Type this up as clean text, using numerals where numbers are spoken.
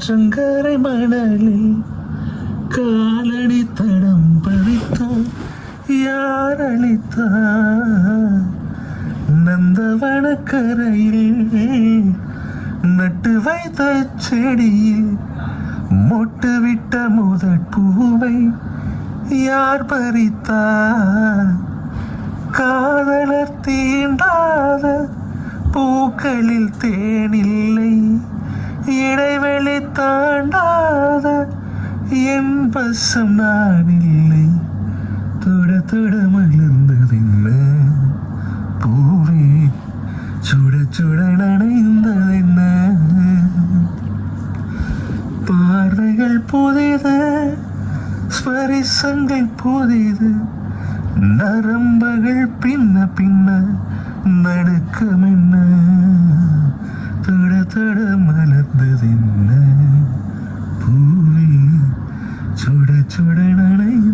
ஆற்றங்கரை மணலில் காலடி தடம் பதித்தார் யார் அளித்தார்? நந்தவனக்கரையில் நட்டு வைத்த செடியில் மொட்டு விட்ட முதற் பூவை யார் பறித்தார்? காதலர் தீண்டாத பூக்களில் தேனில்லை, இடைவெளி தாண்டாத என் பசம் நான் இல்லை. தொட தொட மலர்ந்ததென்ன பூவே, சுட சுட நனைந்ததென்ன? பார்வைகள் புதிது, ஸ்பரிசங்கள் புதிது, நரம்புகள் பின்ன பின்ன நடுக்கம் என்ன? தொட தொட மலர்ந்ததென்ன பூவே, சுட சுட நனைந்ததென்ன?